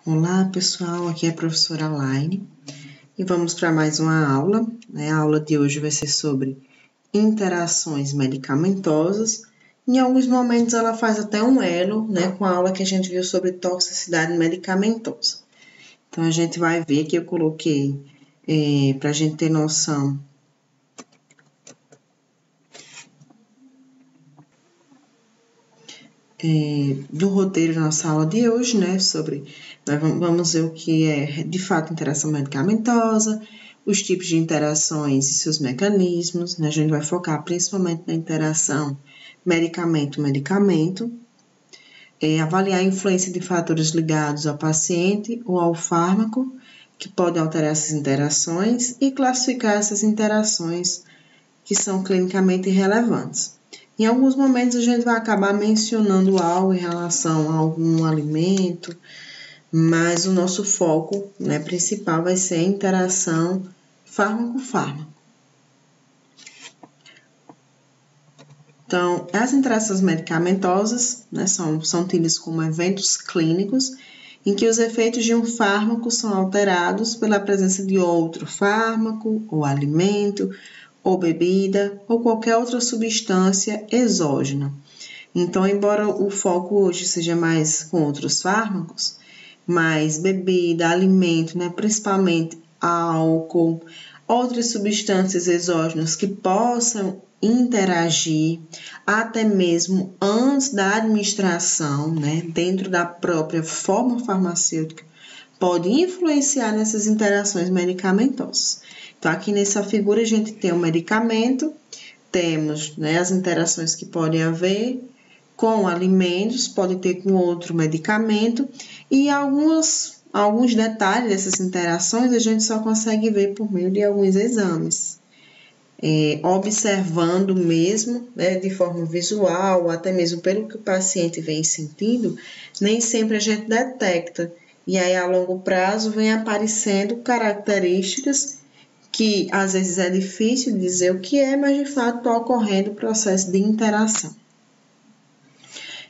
Olá, pessoal, aqui é a professora Laine e vamos para mais uma aula, né? A aula de hoje vai ser sobre interações medicamentosas. Em alguns momentos ela faz até um elo, né, com a aula que a gente viu sobre toxicidade medicamentosa. Então, a gente vai ver que eu coloquei para a gente ter noção do roteiro da nossa aula de hoje, né, vamos ver o que é de fato interação medicamentosa, os tipos de interações e seus mecanismos, né, a gente vai focar principalmente na interação medicamento-medicamento, avaliar a influência de fatores ligados ao paciente ou ao fármaco, que podem alterar essas interações, e classificar essas interações que são clinicamente relevantes. Em alguns momentos a gente vai acabar mencionando algo em relação a algum alimento, mas o nosso foco, né, principal vai ser a interação fármaco-fármaco. Então, as interações medicamentosas, né, são tidas como eventos clínicos em que os efeitos de um fármaco são alterados pela presença de outro fármaco ou alimento, ou bebida, ou qualquer outra substância exógena. Então, embora o foco hoje seja mais com outros fármacos, mas bebida, alimento, né, principalmente álcool, outras substâncias exógenas que possam interagir até mesmo antes da administração, né, dentro da própria forma farmacêutica, pode influenciar nessas interações medicamentosas. Então, aqui nessa figura a gente tem o medicamento, temos, né, as interações que podem haver com alimentos, pode ter com outro medicamento, e alguns detalhes dessas interações a gente só consegue ver por meio de alguns exames. Observando mesmo, né, de forma visual, ou até mesmo pelo que o paciente vem sentindo, nem sempre a gente detecta. E aí, a longo prazo, vem aparecendo características que às vezes é difícil dizer o que é, mas de fato está ocorrendo o processo de interação.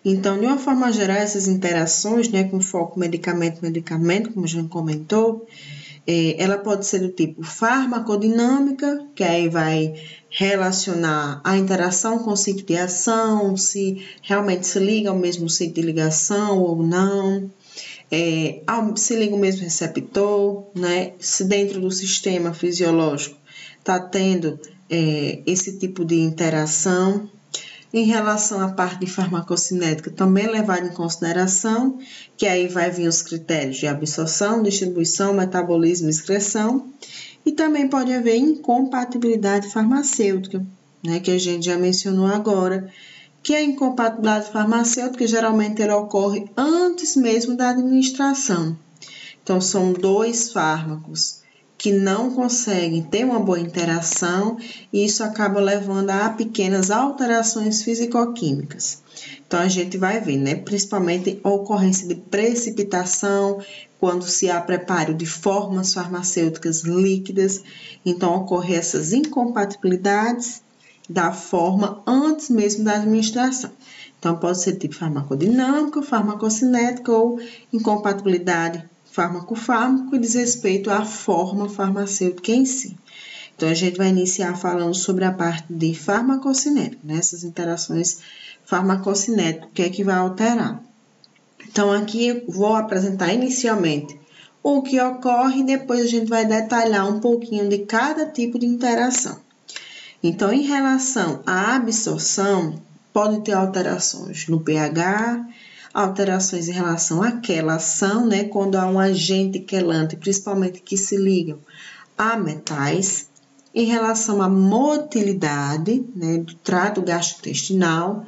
Então, de uma forma geral, essas interações, né, com foco medicamento-medicamento, como a gente comentou, ela pode ser do tipo farmacodinâmica, que aí vai relacionar a interação com o ciclo de ação, se realmente se liga ao mesmo ciclo de ligação ou não. Se liga o mesmo receptor, né? Se dentro do sistema fisiológico está tendo esse tipo de interação. Em relação à parte de farmacocinética, também levado em consideração, que aí vai vir os critérios de absorção, distribuição, metabolismo e excreção, e também pode haver incompatibilidade farmacêutica, né, que a gente já mencionou agora, que a incompatibilidade farmacêutica geralmente ela ocorre antes mesmo da administração. Então, são dois fármacos que não conseguem ter uma boa interação e isso acaba levando a pequenas alterações fisicoquímicas. Então, a gente vai ver, né, principalmente a ocorrência de precipitação, quando se há preparo de formas farmacêuticas líquidas, então ocorrem essas incompatibilidades da forma antes mesmo da administração. Então, pode ser tipo farmacodinâmico, farmacocinética ou incompatibilidade fármaco-fármaco e diz respeito à forma farmacêutica em si. Então, a gente vai iniciar falando sobre a parte de farmacocinética, né? Essas interações farmacocinéticas, o que é que vai alterar. Então, aqui eu vou apresentar inicialmente o que ocorre e depois a gente vai detalhar um pouquinho de cada tipo de interação. Então, em relação à absorção, pode ter alterações no pH, alterações em relação à quelação, né, quando há um agente quelante, principalmente que se ligam a metais, em relação à motilidade, né, do trato gastrointestinal,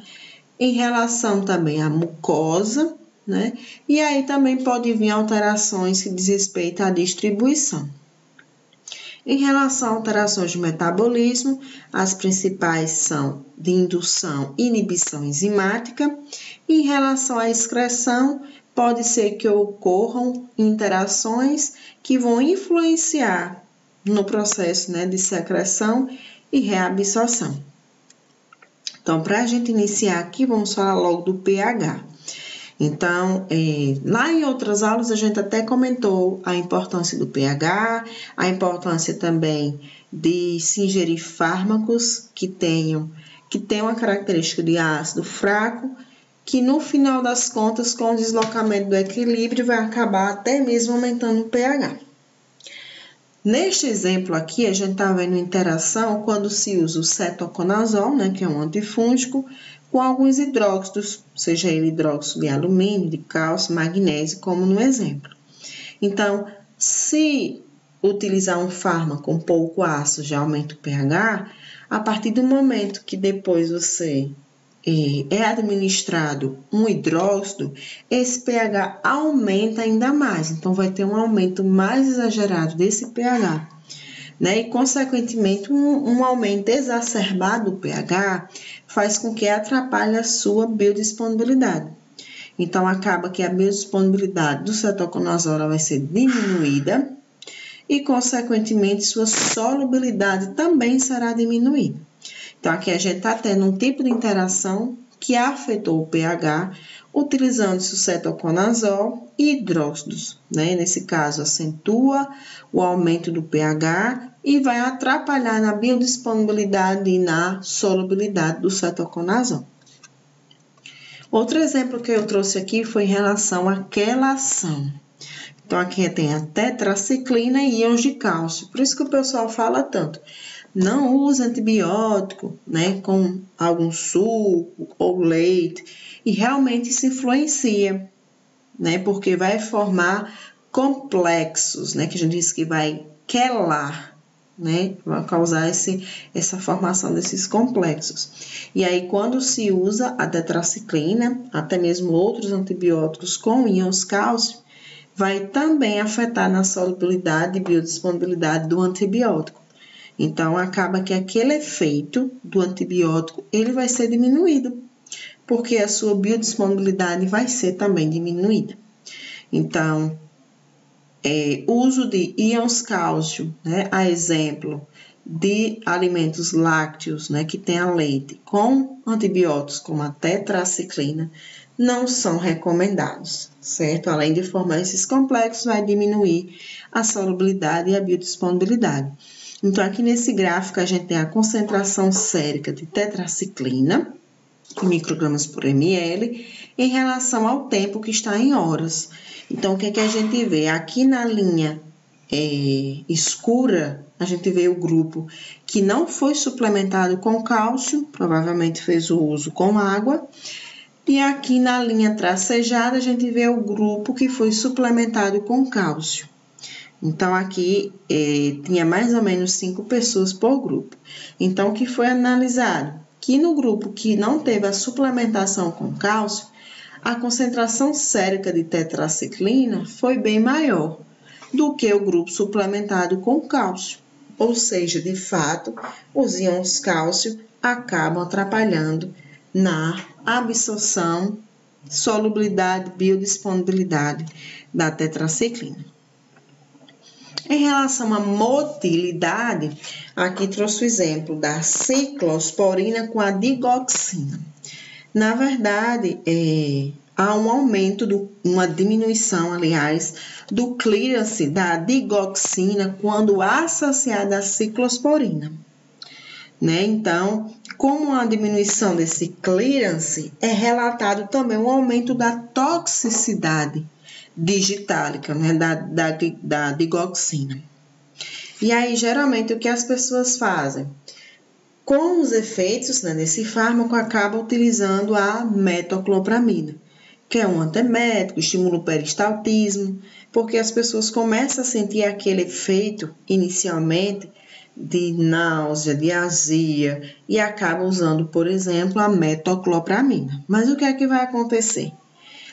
em relação também à mucosa, né, e aí também pode vir alterações que diz respeito à distribuição. Em relação a alterações de metabolismo, as principais são de indução e inibição enzimática. Em relação à excreção, pode ser que ocorram interações que vão influenciar no processo, né, de secreção e reabsorção. Então, para a gente iniciar aqui, vamos falar logo do pH. Então, lá em outras aulas a gente até comentou a importância do pH, a importância também de se ingerir fármacos que tenham uma característica de ácido fraco, que no final das contas, com o deslocamento do equilíbrio, vai acabar até mesmo aumentando o pH. Neste exemplo aqui, a gente está vendo interação quando se usa o cetoconazol, né, que é um antifúngico, com alguns hidróxidos, seja ele hidróxido de alumínio, de cálcio, magnésio, como no exemplo. Então, se utilizar um fármaco um pouco ácido já aumenta o pH, a partir do momento que depois você é administrado um hidróxido, esse pH aumenta ainda mais. Então, vai ter um aumento mais exagerado desse pH, né? E, consequentemente, um aumento exacerbado do pH faz com que atrapalhe a sua biodisponibilidade. Então, acaba que a biodisponibilidade do cetoconazol vai ser diminuída e, consequentemente, sua solubilidade também será diminuída. Então, aqui a gente está tendo um tipo de interação que afetou o pH, utilizando-se o cetoconazol e hidróxidos, né? Nesse caso, acentua o aumento do pH e vai atrapalhar na biodisponibilidade e na solubilidade do cetoconazol. Outro exemplo que eu trouxe aqui foi em relação à quelação. Então, aqui tem a tetraciclina e íons de cálcio. Por isso que o pessoal fala tanto. Não use antibiótico, né, com algum suco ou leite. E realmente isso influencia, né, porque vai formar complexos, né, que a gente diz que vai quelar, né, vai causar essa formação desses complexos. E aí, quando se usa a tetraciclina, até mesmo outros antibióticos com íons cálcio, vai também afetar na solubilidade e biodisponibilidade do antibiótico. Então, acaba que aquele efeito do antibiótico, ele vai ser diminuído, porque a sua biodisponibilidade vai ser também diminuída. Então, o uso de íons cálcio, né, a exemplo de alimentos lácteos, né, que tem a leite, com antibióticos como a tetraciclina, não são recomendados, certo? Além de formar esses complexos, vai diminuir a solubilidade e a biodisponibilidade. Então, aqui nesse gráfico, a gente tem a concentração sérica de tetraciclina, em microgramas por ml, em relação ao tempo que está em horas. Então, o que é que a gente vê? Aqui na linha escura, a gente vê o grupo que não foi suplementado com cálcio, provavelmente fez o uso com água. E aqui na linha tracejada, a gente vê o grupo que foi suplementado com cálcio. Então, aqui tinha mais ou menos 5 pessoas por grupo. Então, o que foi analisado? Que no grupo que não teve a suplementação com cálcio, a concentração sérica de tetraciclina foi bem maior do que o grupo suplementado com cálcio. Ou seja, de fato, os íons cálcio acabam atrapalhando na absorção, solubilidade, biodisponibilidade da tetraciclina. Em relação à motilidade, aqui trouxe o exemplo da ciclosporina com a digoxina. Na verdade, há um aumento, uma diminuição, aliás, do clearance da digoxina quando associada à ciclosporina, né? Então, como a diminuição desse clearance, é relatado também um aumento da toxicidade digitálica, né, da digoxina. E aí, geralmente, o que as pessoas fazem? Com os efeitos, né, desse fármaco, acabam utilizando a metoclopramida, que é um antiemético, estimula o peristaltismo, porque as pessoas começam a sentir aquele efeito, inicialmente, de náusea, de azia, e acabam usando, por exemplo, a metoclopramida. Mas o que é que vai acontecer?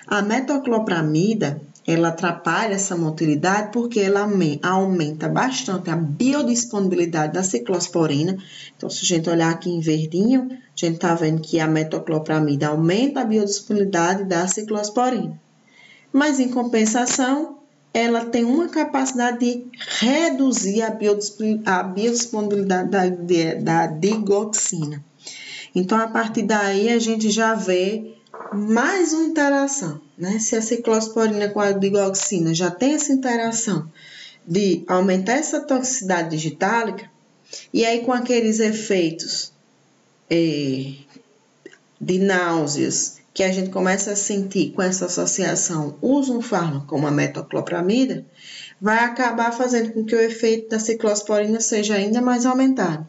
A metoclopramida, ela atrapalha essa motilidade porque ela aumenta bastante a biodisponibilidade da ciclosporina. Então, se a gente olhar aqui em verdinho, a gente está vendo que a metoclopramida aumenta a biodisponibilidade da ciclosporina. Mas, em compensação, ela tem uma capacidade de reduzir a biodisponibilidade da digoxina. Então, a partir daí, a gente já vê mais uma interação. né? Se a ciclosporina com a digoxina já tem essa interação de aumentar essa toxicidade digitálica, e aí com aqueles efeitos de náuseas que a gente começa a sentir com essa associação, usa um fármaco como a metoclopramida, vai acabar fazendo com que o efeito da ciclosporina seja ainda mais aumentado.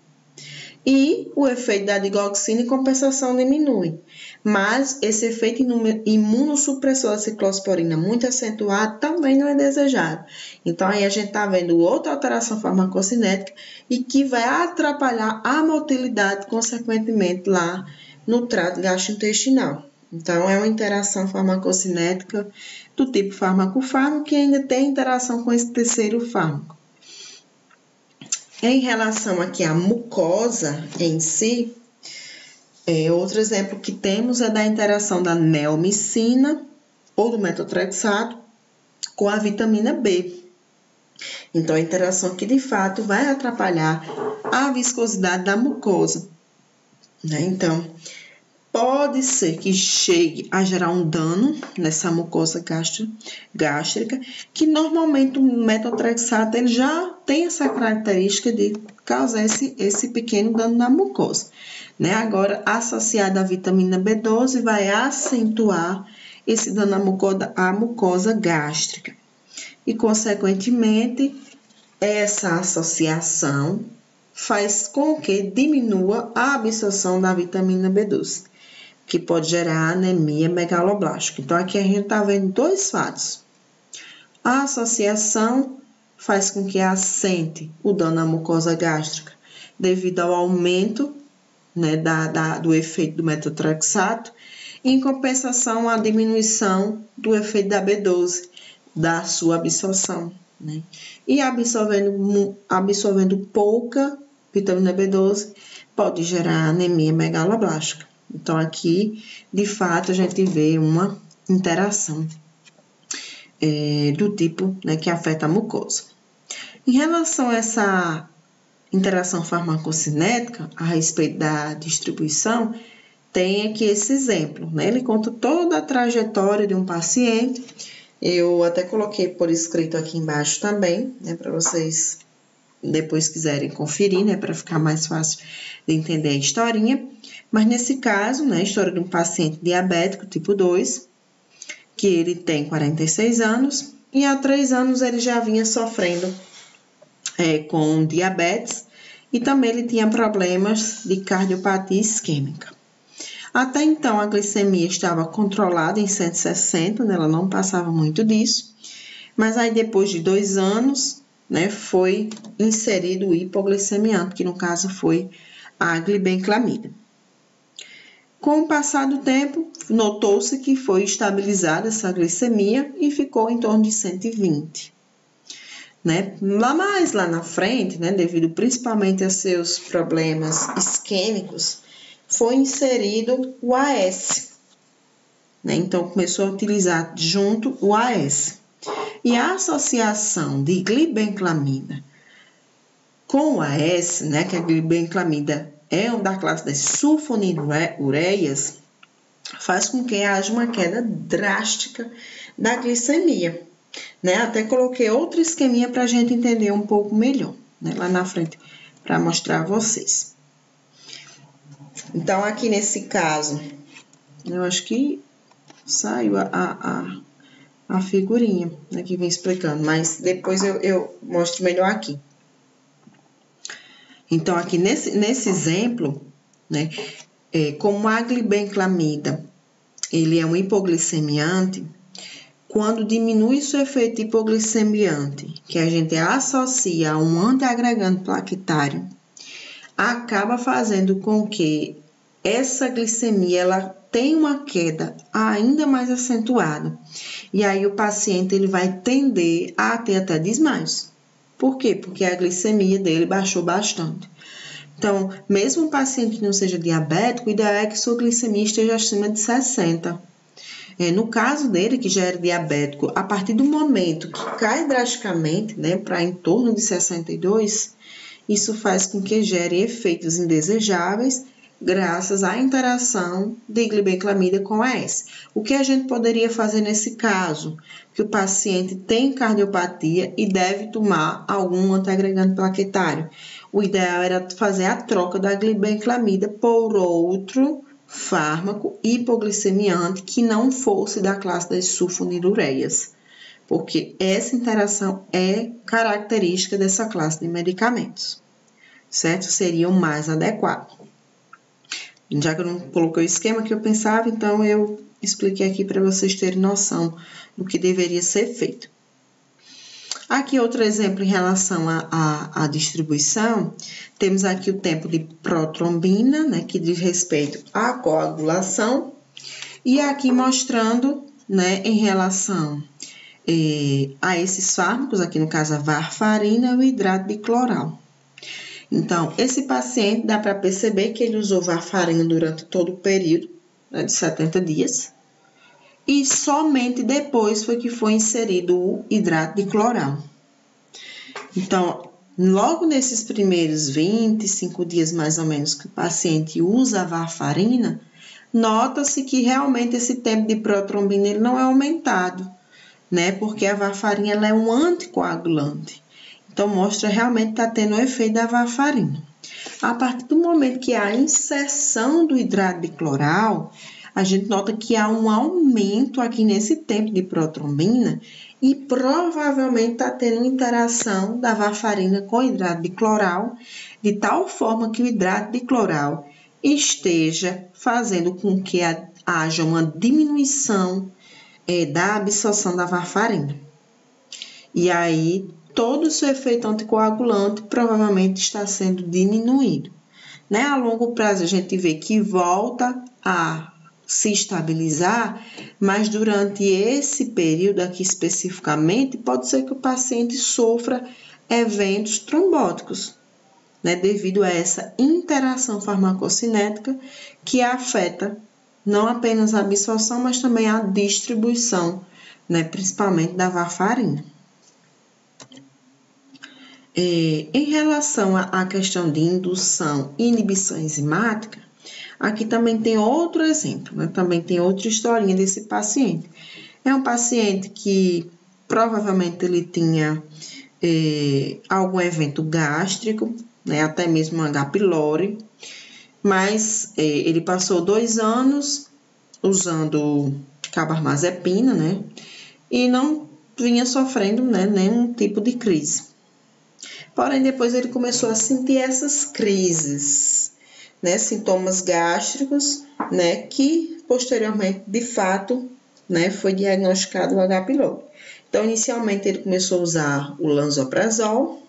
E o efeito da digoxina em compensação diminui. Mas esse efeito imunossupressor da ciclosporina muito acentuado também não é desejado. Então, aí a gente está vendo outra alteração farmacocinética e que vai atrapalhar a motilidade, consequentemente, lá no trato gastrointestinal. Então, é uma interação farmacocinética do tipo fármaco-fármaco que ainda tem interação com esse terceiro fármaco. Em relação aqui à mucosa em si, outro exemplo que temos é da interação da neomicina ou do metotrexato com a vitamina B. Então, a interação que de fato vai atrapalhar a viscosidade da mucosa, né? Então, pode ser que chegue a gerar um dano nessa mucosa gástrica, que normalmente o metotrexato ele já tem essa característica de causar esse pequeno dano na mucosa, né? Agora, associado à vitamina B12, vai acentuar esse dano à mucosa gástrica. E, consequentemente, essa associação faz com que diminua a absorção da vitamina B12. Que pode gerar anemia megaloblástica. Então, aqui a gente está vendo dois fatos. A associação faz com que assente o dano à mucosa gástrica devido ao aumento, né, do efeito do metotrexato, e em compensação, a diminuição do efeito da B12, da sua absorção, né? E absorvendo pouca vitamina B12, pode gerar anemia megaloblástica. Então, aqui, de fato, a gente vê uma interação do tipo, né, que afeta a mucosa. Em relação a essa interação farmacocinética, a respeito da distribuição, tem aqui esse exemplo, né? Ele conta toda a trajetória de um paciente. Eu até coloquei por escrito aqui embaixo também, né, para vocês depois quiserem conferir, né, para ficar mais fácil de entender a historinha. Mas nesse caso, né, a história de um paciente diabético tipo 2, que ele tem 46 anos e há 3 anos ele já vinha sofrendo com diabetes e também ele tinha problemas de cardiopatia isquêmica. Até então a glicemia estava controlada em 160, né, ela não passava muito disso, mas aí depois de 2 anos, né, foi inserido o hipoglicemiante, que no caso foi a glibenclamida. Com o passar do tempo, notou-se que foi estabilizada essa glicemia e ficou em torno de 120. Né? Lá na frente, né, devido principalmente a seus problemas isquêmicos, foi inserido o AS. Né? Então, começou a utilizar junto o AS. E a associação de glibenclamida com o AS, né, que a glibenclamida é um da classe das sulfonilureias, faz com que haja uma queda drástica da glicemia, né? Até coloquei outro esqueminha para a gente entender um pouco melhor, né, lá na frente, para mostrar a vocês. Então, aqui nesse caso, eu acho que saiu a figurinha, né, que vem explicando, mas depois eu mostro melhor aqui. Então, aqui nesse exemplo, né, como a glibenclamida, ele é um hipoglicemiante, quando diminui seu efeito hipoglicemiante, que a gente associa a um antiagregante plaquetário, acaba fazendo com que essa glicemia ela tenha uma queda ainda mais acentuada. E aí o paciente ele vai tender a ter até desmaios. Por quê? Porque a glicemia dele baixou bastante. Então, mesmo um paciente que não seja diabético, o ideal é que sua glicemia esteja acima de 60. No caso dele, que já era diabético, a partir do momento que cai drasticamente, né, para em torno de 62, isso faz com que gere efeitos indesejáveis graças à interação de glibenclamida com AS. O que a gente poderia fazer nesse caso? Que o paciente tem cardiopatia e deve tomar algum antiagregante plaquetário. O ideal era fazer a troca da glibenclamida por outro fármaco hipoglicemiante que não fosse da classe das sulfonilureias, porque essa interação é característica dessa classe de medicamentos, certo? Seria o mais adequado. Já que eu não coloquei o esquema que eu pensava, então eu expliquei aqui para vocês terem noção do que deveria ser feito. Aqui outro exemplo em relação à distribuição, temos aqui o tempo de protrombina, né, que diz respeito à coagulação, e aqui mostrando, né, em relação a esses fármacos, aqui no caso a varfarina e o hidrato de cloral. Então, esse paciente dá para perceber que ele usou varfarina durante todo o período, né, de 70 dias, e somente depois foi que foi inserido o hidrato de cloral. Então, logo nesses primeiros 25 dias, mais ou menos, que o paciente usa a varfarina, nota-se que realmente esse tempo de protrombina ele não é aumentado, né? Porque a varfarina ela é um anticoagulante. Então, mostra realmente que está tendo o efeito da varfarina. A partir do momento que há a inserção do hidrato de cloral, a gente nota que há um aumento aqui nesse tempo de protrombina e provavelmente está tendo interação da varfarina com o hidrato de cloral, de tal forma que o hidrato de cloral esteja fazendo com que haja uma diminuição da absorção da varfarina. E aí, todo o seu efeito anticoagulante provavelmente está sendo diminuído. Né? A longo prazo, a gente vê que volta a se estabilizar, mas durante esse período aqui especificamente, pode ser que o paciente sofra eventos trombóticos, né? Devido a essa interação farmacocinética que afeta não apenas a absorção, mas também a distribuição, né? Principalmente da varfarina. Em relação à questão de indução e inibição enzimática, aqui também tem outro exemplo, né? Também tem outra historinha desse paciente. É um paciente que provavelmente ele tinha algum evento gástrico, né? Até mesmo um H. pylori, mas ele passou 2 anos usando carbamazepina, né? E não vinha sofrendo, né, nenhum tipo de crise. Porém, depois ele começou a sentir essas crises, né, sintomas gástricos, né, que posteriormente, de fato, né, foi diagnosticado o H. pylori. Então, inicialmente ele começou a usar o lansoprazol.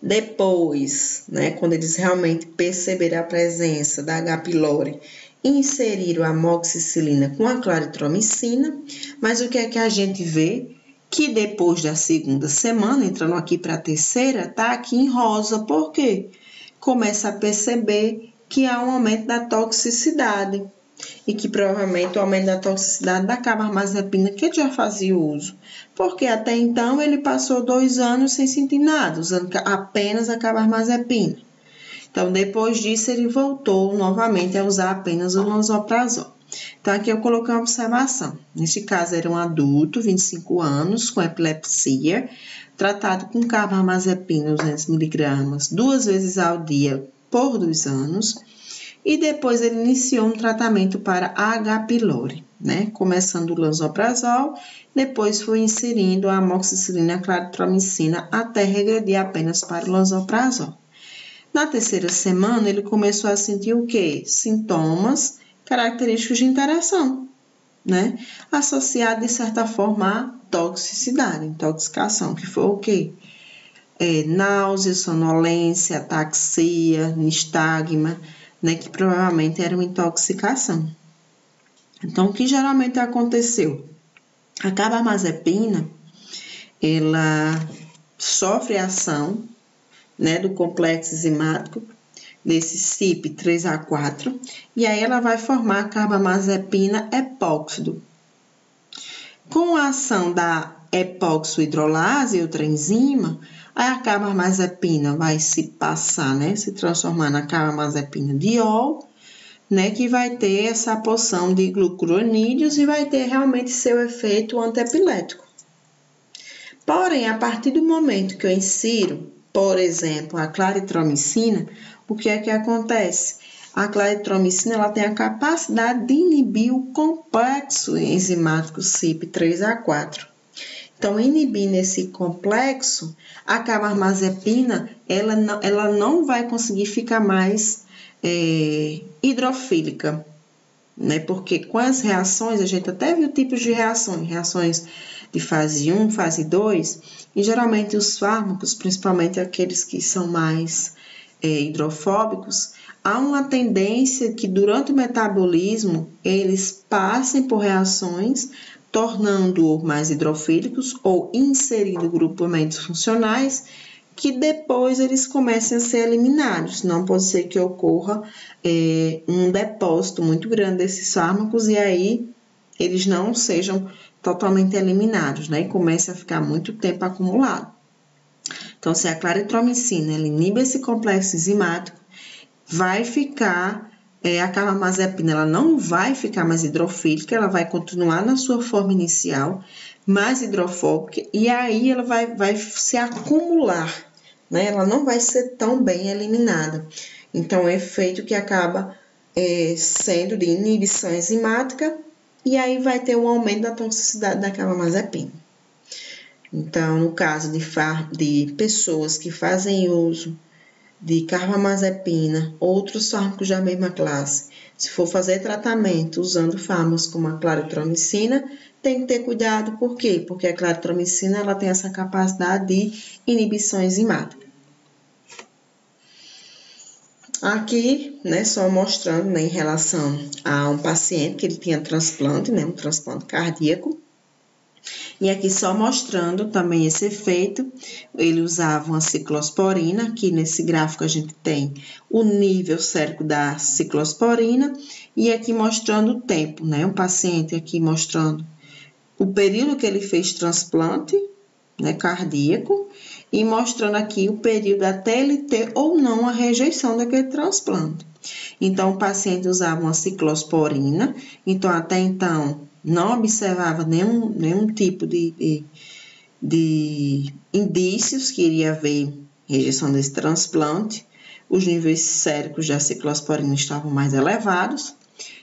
Depois, né, quando eles realmente perceberam a presença da H. pylori, inseriram a amoxicilina com a claritromicina. Mas o que é que a gente vê? Que depois da segunda semana, entrando aqui para a terceira, tá aqui em rosa. Por quê? Começa a perceber que há um aumento da toxicidade e que provavelmente o aumento da toxicidade da carbamazepina que ele já fazia uso, porque até então ele passou 2 anos sem sentir nada, usando apenas a carbamazepina. Então, depois disso, ele voltou novamente a usar apenas o lansoprazol. Então, aqui eu coloquei uma observação. Neste caso, era um adulto, 25 anos, com epilepsia, tratado com carbamazepina 200 mg 2 vezes ao dia por 2 anos. E depois ele iniciou um tratamento para H. pylori, né? Começando o lansoprazol, depois foi inserindo a amoxicilina e a claritromicina até regredir apenas para o lansoprazol. Na terceira semana, ele começou a sentir o quê? Sintomas característicos de interação, né? Associado, de certa forma, à toxicidade, intoxicação, que foi o quê? Náusea, sonolência, ataxia, nistagma, né? Que provavelmente era uma intoxicação. Então, o que geralmente aconteceu? A carbamazepina, ela sofre ação, né, do complexo enzimático desse CYP3A4, e aí ela vai formar carbamazepina epóxido. Com a ação da epoxihidrolase, outra enzima, a carbamazepina vai se passar, né, se transformar na carbamazepina-diol, né, que vai ter essa porção de glucuronídeos e vai ter realmente seu efeito antiepilético. Porém, a partir do momento que eu insiro, por exemplo, a claritromicina, o que é que acontece? A claritromicina ela tem a capacidade de inibir o complexo enzimático CYP3A4. Então, inibindo esse complexo, a carbamazepina ela não vai conseguir ficar mais hidrofílica, né? Porque com as reações, a gente até viu tipos de reações de fase 1, fase 2, e geralmente os fármacos, principalmente aqueles que são mais hidrofóbicos, há uma tendência que durante o metabolismo eles passem por reações, tornando-o mais hidrofílicos ou inserindo grupamentos funcionais, que depois eles comecem a ser eliminados. Não pode ser que ocorra um depósito muito grande desses fármacos e aí eles não sejam totalmente eliminados, né? E comece a ficar muito tempo acumulado. Então, se a claritromicina ela inibe esse complexo enzimático, vai ficar, a carbamazepina ela não vai ficar mais hidrofílica, ela vai continuar na sua forma inicial, mais hidrofóbica, e aí ela vai se acumular, né? Ela não vai ser tão bem eliminada. Então, é efeito que acaba sendo de inibição enzimática, e aí vai ter um aumento da toxicidade da carbamazepina. Então, no caso de pessoas que fazem uso de carbamazepina, outros fármacos da mesma classe, se for fazer tratamento usando fármacos como a claritromicina, tem que ter cuidado, por quê? Porque a claritromicina ela tem essa capacidade de inibição enzimática. Aqui, né, só mostrando, né, em relação a um paciente que ele tinha transplante, né, um transplante cardíaco. E aqui só mostrando também esse efeito, ele usava uma ciclosporina, aqui nesse gráfico a gente tem o nível sérico da ciclosporina, e aqui mostrando o tempo, né, um paciente aqui mostrando o período que ele fez transplante, né, cardíaco, e mostrando aqui o período até ele ter ou não a rejeição daquele transplante. Então, o paciente usava uma ciclosporina, então até então não observava nenhum tipo de indícios que iria haver rejeição desse transplante. Os níveis séricos da ciclosporina estavam mais elevados.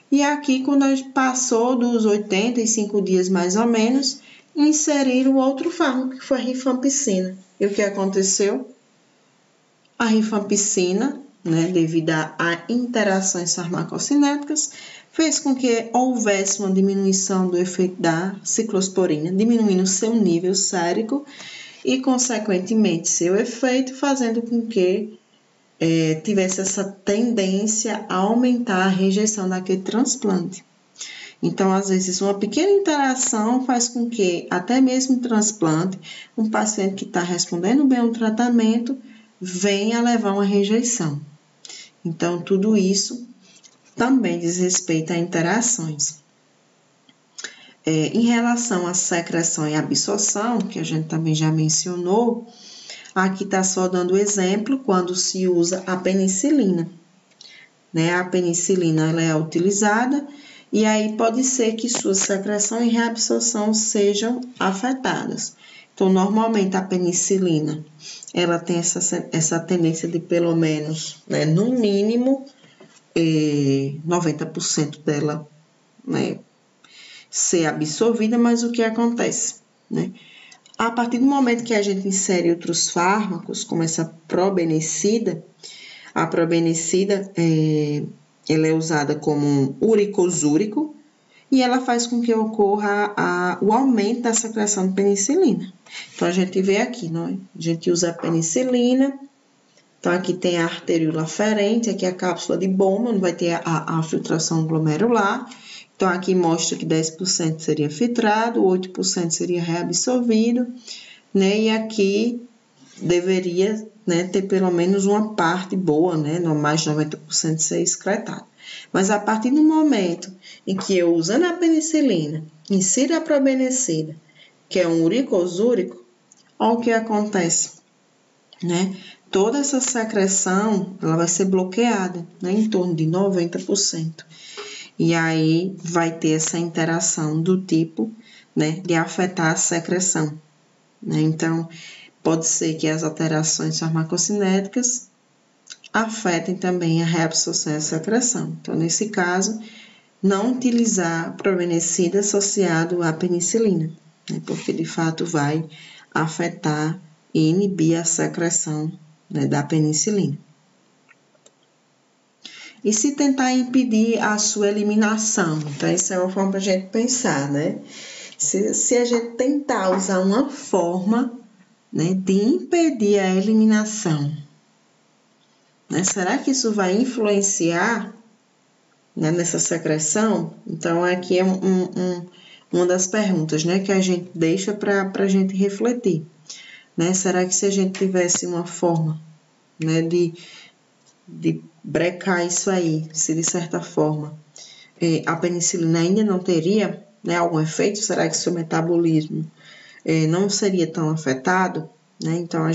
E aqui, quando a gente passou dos 85 dias mais ou menos, inseriram outro fármaco, que foi a rifampicina. E o que aconteceu? A rifampicina, né, devido a interações farmacocinéticas, fez com que houvesse uma diminuição do efeito da ciclosporina, diminuindo seu nível sérico e, consequentemente, seu efeito, fazendo com que tivesse essa tendência a aumentar a rejeição daquele transplante. Então, às vezes, uma pequena interação faz com que, até mesmo o transplante, um paciente que está respondendo bem ao tratamento, venha a levar uma rejeição. Então, tudo isso também diz respeito a interações. Em relação à secreção e absorção, que a gente também já mencionou, aqui está só dando exemplo quando se usa a penicilina. Né? A penicilina ela é utilizada e aí pode ser que sua secreção e reabsorção sejam afetadas. Então, normalmente a penicilina ela tem essa tendência de pelo menos, né, no mínimo, 90% dela, né, ser absorvida, mas o que acontece, né? A partir do momento que a gente insere outros fármacos, como essa probenicida, a probenicida ela é usada como um uricosúrico e ela faz com que ocorra o aumento da secreção de penicilina. Então, a gente vê aqui, né? A gente usa a penicilina. Então, aqui tem a arteríola aferente, aqui a cápsula de Bowman, vai ter a filtração glomerular. Então, aqui mostra que 10% seria filtrado, 8% seria reabsorvido, né? E aqui deveria, né, ter pelo menos uma parte boa, né? No mais de 90% ser excretado. Mas a partir do momento em que eu, usando a penicilina, insiro a probenecida, que é um uricosúrico, olha o que acontece, né? Toda essa secreção, ela vai ser bloqueada, né? Em torno de 90%. E aí, vai ter essa interação do tipo, né? De afetar a secreção, né? Então, pode ser que as alterações farmacocinéticas afetem também a reabsorção e a secreção. Então, nesse caso, não utilizar probenecida associado à penicilina, né? Porque, de fato, vai afetar e inibir a secreção, né, da penicilina. E se tentar impedir a sua eliminação? Então, isso é uma forma para a gente pensar, né? Se a gente tentar usar uma forma, né, de impedir a eliminação, né, será que isso vai influenciar, né, nessa secreção? Então, aqui é uma das perguntas, né, que a gente deixa para a gente refletir. Né? Será que se a gente tivesse uma forma, né, de brecar isso aí, se de certa forma a penicilina ainda não teria, né, algum efeito? Será que seu metabolismo não seria tão afetado? Né? Então,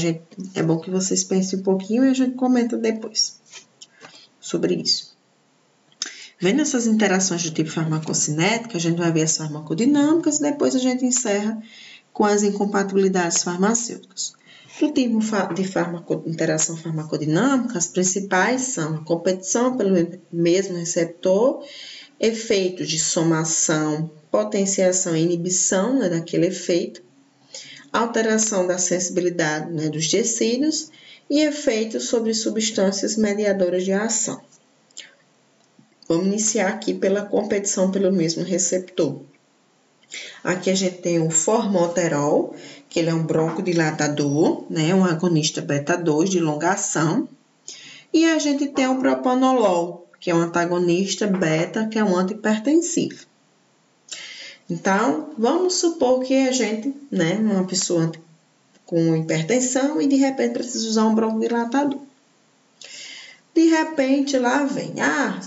é bom que vocês pensem um pouquinho e a gente comenta depois sobre isso. Vendo essas interações do tipo farmacocinética, a gente vai ver as farmacodinâmicas e depois a gente encerra com as incompatibilidades farmacêuticas. No tipo de interação farmacodinâmica, as principais são a competição pelo mesmo receptor, efeitos de somação, potenciação e inibição, né, daquele efeito, alteração da sensibilidade, né, dos tecidos e efeitos sobre substâncias mediadoras de ação. Vamos iniciar aqui pela competição pelo mesmo receptor. Aqui a gente tem o formoterol, que ele é um broncodilatador, né, um agonista beta-2 de longa ação. E a gente tem o propanolol, que é um antagonista beta, que é um antihipertensivo. Então, vamos supor que a gente, né, uma pessoa com hipertensão e de repente precisa usar um broncodilatador. De repente, lá vem,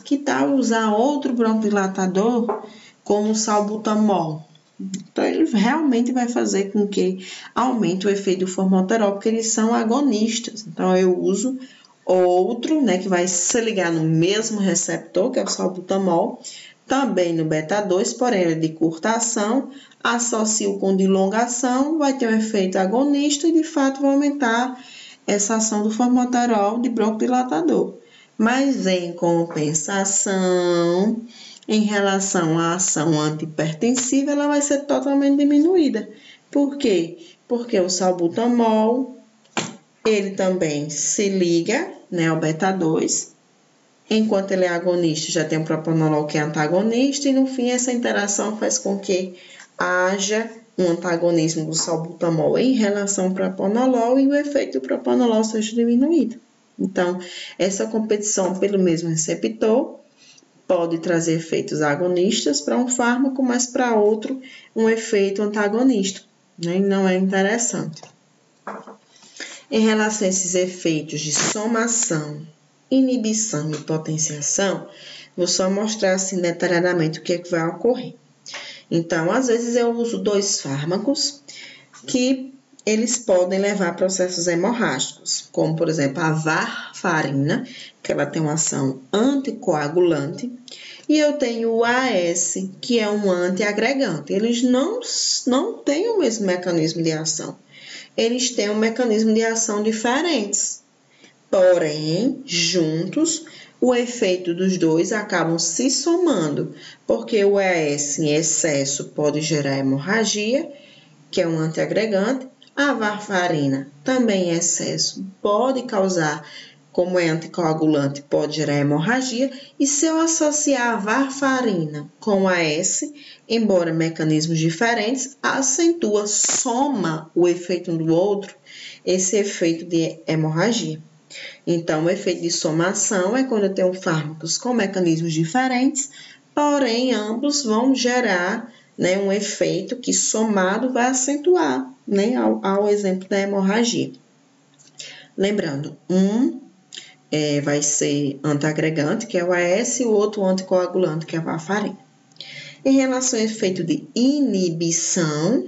que tal usar outro broncodilatador como o salbutamol? Então, ele realmente vai fazer com que aumente o efeito do formoterol, porque eles são agonistas. Então, eu uso outro, né, que vai se ligar no mesmo receptor, que é o salbutamol, também no beta-2, porém ele é de curta ação, associo com de longa ação, vai ter um efeito agonista e, de fato, vai aumentar essa ação do formoterol de broncodilatador. Mas, em compensação, em relação à ação antihipertensiva, ela vai ser totalmente diminuída. Por quê? Porque o salbutamol, ele também se liga, né, ao beta-2, enquanto ele é agonista, já tem o propanolol que é antagonista, e no fim essa interação faz com que haja um antagonismo do salbutamol em relação ao propanolol e o efeito do propanolol seja diminuído. Então, essa competição pelo mesmo receptor pode trazer efeitos agonistas para um fármaco, mas para outro um efeito antagonista, né? E não é interessante. Em relação a esses efeitos de somação, inibição e potenciação, vou só mostrar assim detalhadamente o que é que vai ocorrer. Então, às vezes eu uso 2 fármacos que eles podem levar a processos hemorrágicos, como, por exemplo, a varfarina, que ela tem uma ação anticoagulante, e eu tenho o AS, que é um antiagregante. Eles não têm o mesmo mecanismo de ação. Eles têm um mecanismo de ação diferentes. Porém, juntos, o efeito dos dois acabam se somando, porque o AS em excesso pode gerar hemorragia, que é um antiagregante. A varfarina também em excesso pode causar, como é anticoagulante, pode gerar hemorragia. E se eu associar a varfarina com a AS, embora mecanismos diferentes, acentua, soma o efeito um do outro, esse efeito de hemorragia. Então, o efeito de somação é quando eu tenho fármacos com mecanismos diferentes, porém, ambos vão gerar, né, um efeito que somado vai acentuar, né, ao exemplo da hemorragia. Lembrando, um vai ser antiagregante, que é o AS, e o outro anticoagulante, que é a varfarina. Em relação ao efeito de inibição,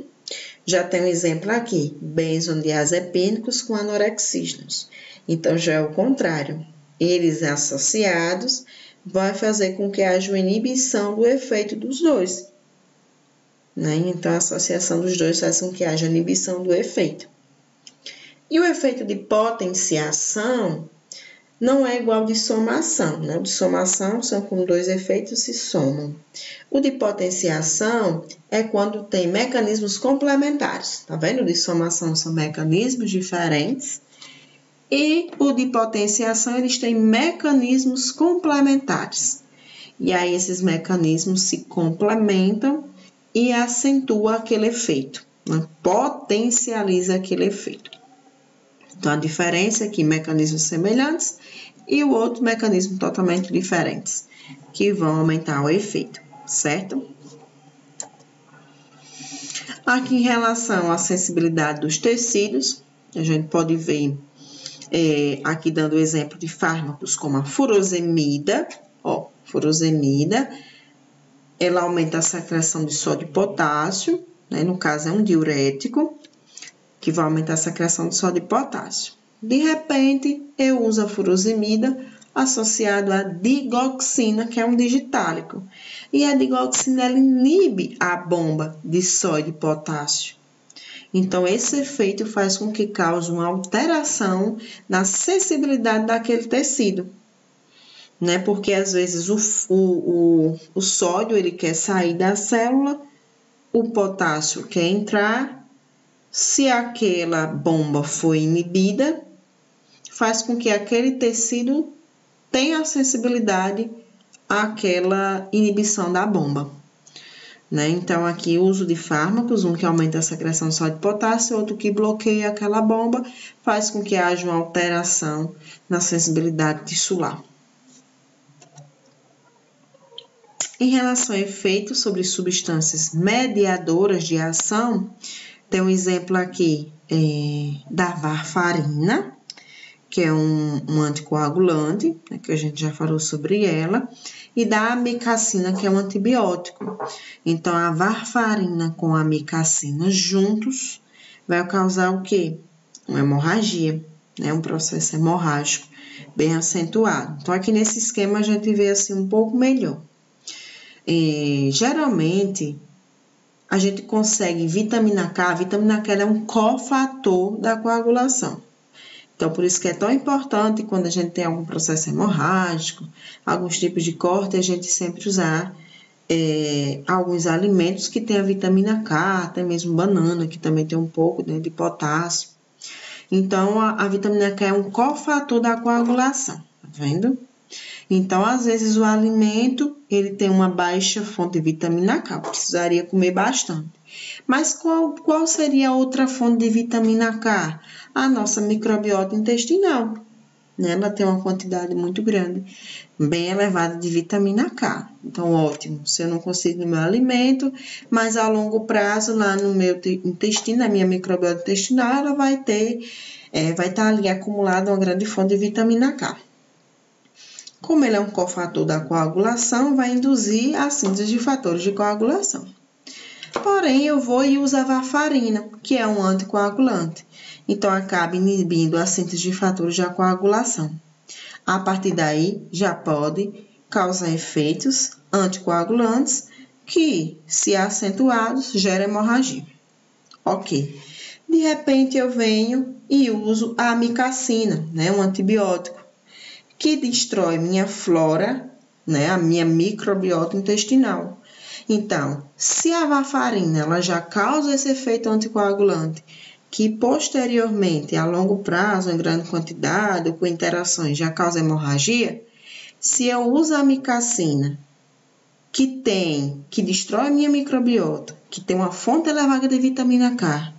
já tem um exemplo aqui, benzodiazepínicos com anorexígenos. Então, já é o contrário. Eles associados vai fazer com que haja uma inibição do efeito dos dois. Né? Então, a associação dos dois faz com que haja inibição do efeito. E o efeito de potenciação não é igual ao de somação, né? O de somação são quando dois efeitos se somam. O de potenciação é quando tem mecanismos complementares, tá vendo? O de somação são mecanismos diferentes e o de potenciação eles têm mecanismos complementares. E aí esses mecanismos se complementam e acentuam aquele efeito, né? Potencializa aquele efeito. Então, a diferença é que mecanismos semelhantes e o outro mecanismo totalmente diferentes, que vão aumentar o efeito, certo? Aqui, em relação à sensibilidade dos tecidos, a gente pode ver, aqui dando o exemplo de fármacos como a furosemida, furosemida, ela aumenta a secreção de sódio e potássio, né? No caso, é um diurético, que vai aumentar a secreção de sódio e potássio. De repente, eu uso a furosemida associado à digoxina, que é um digitálico. E a digoxina, ela inibe a bomba de sódio e potássio. Então, esse efeito faz com que cause uma alteração na sensibilidade daquele tecido. Né? Porque, às vezes, o sódio ele quer sair da célula, o potássio quer entrar. Se aquela bomba foi inibida, faz com que aquele tecido tenha a sensibilidade àquela inibição da bomba. Né? Então, aqui o uso de fármacos, um que aumenta a secreção de sódio e potássio, outro que bloqueia aquela bomba, faz com que haja uma alteração na sensibilidade tissular. Em relação ao efeito sobre substâncias mediadoras de ação, tem um exemplo aqui da varfarina, que é um anticoagulante, né, que a gente já falou sobre ela, e da amicacina, que é um antibiótico. Então, a varfarina com a amicacina juntos vai causar o quê? Uma hemorragia, né, um processo hemorrágico bem acentuado. Então, aqui nesse esquema a gente vê assim um pouco melhor. Geralmente, a gente consegue vitamina K. A vitamina K é um cofator da coagulação. Então, por isso que é tão importante quando a gente tem algum processo hemorrágico, alguns tipos de corte, a gente sempre usar alguns alimentos que tem a vitamina K, até mesmo banana, que também tem um pouco, né, de potássio. Então, a vitamina K é um cofator da coagulação, tá vendo? Então, às vezes, o alimento, ele tem uma baixa fonte de vitamina K, precisaria comer bastante. Mas qual seria a outra fonte de vitamina K? A nossa microbiota intestinal, né? Ela tem uma quantidade muito grande, bem elevada de vitamina K. Então, ótimo, se eu não consigo no meu alimento, mas a longo prazo, lá no meu intestino, na minha microbiota intestinal, ela vai estar ali acumulada uma grande fonte de vitamina K. Como ele é um cofator da coagulação, vai induzir a síntese de fatores de coagulação. Porém, eu vou e uso a varfarina, que é um anticoagulante. Então, acaba inibindo a síntese de fatores de coagulação. A partir daí, já pode causar efeitos anticoagulantes que, se acentuados, geram hemorragia. Ok. De repente, eu venho e uso a amicacina, né, um antibiótico, que destrói minha flora, né, a minha microbiota intestinal. Então, se a varfarina ela já causa esse efeito anticoagulante, que posteriormente, a longo prazo, em grande quantidade, ou com interações, já causa hemorragia, se eu uso a amicacina, que destrói minha microbiota, que tem uma fonte elevada de vitamina K,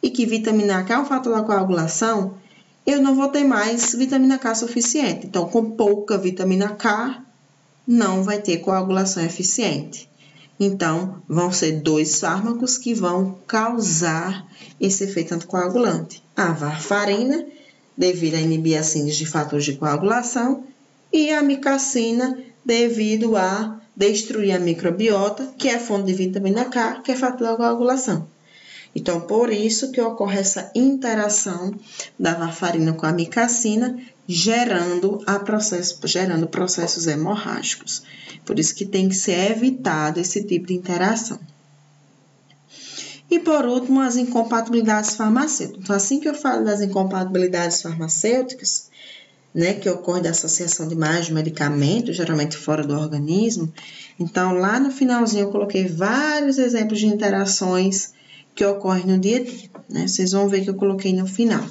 e que vitamina K é um fator da coagulação, eu não vou ter mais vitamina K suficiente. Então, com pouca vitamina K, não vai ter coagulação eficiente. Então, vão ser dois fármacos que vão causar esse efeito anticoagulante. A varfarina devido a inibir a síntese de fatores de coagulação, e a amicacina, devido a destruir a microbiota, que é a fonte de vitamina K, que é fator da coagulação. Então, por isso que ocorre essa interação da varfarina com a amicacina, gerando processos hemorrágicos. Por isso que tem que ser evitado esse tipo de interação. E, por último, as incompatibilidades farmacêuticas. Então, assim que eu falo das incompatibilidades farmacêuticas, né, que ocorre da associação de mais de medicamentos, geralmente fora do organismo, então, lá no finalzinho eu coloquei vários exemplos de interações que ocorrem no dia a dia, né? Vocês vão ver que eu coloquei no final.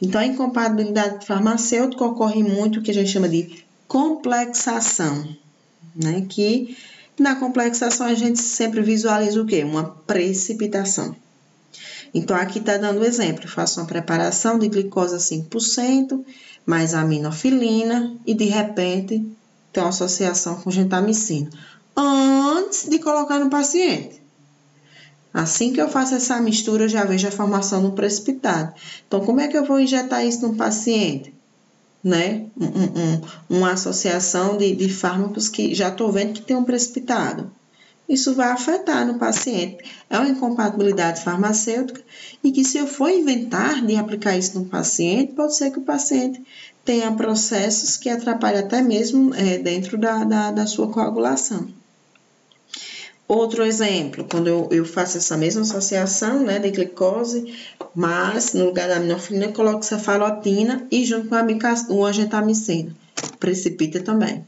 Então, a incompatibilidade farmacêutica ocorre muito o que a gente chama de complexação, né? Que na complexação a gente sempre visualiza o quê? Uma precipitação. Então, aqui está dando exemplo. Eu faço uma preparação de glicose a 5%, mais aminofilina, e de repente tem uma associação com gentamicina, antes de colocar no paciente. Assim que eu faço essa mistura, eu já vejo a formação do precipitado. Então, como é que eu vou injetar isso no paciente? Né? Uma associação de fármacos que já estou vendo que tem um precipitado. Isso vai afetar no paciente. É uma incompatibilidade farmacêutica e que, se eu for inventar de aplicar isso no paciente, pode ser que o paciente tenha processos que atrapalhem até mesmo dentro da sua coagulação. Outro exemplo, quando eu faço essa mesma associação, né, de glicose, mas no lugar da aminofilina eu coloco cefalotina e junto com a gentamicina. Precipita também.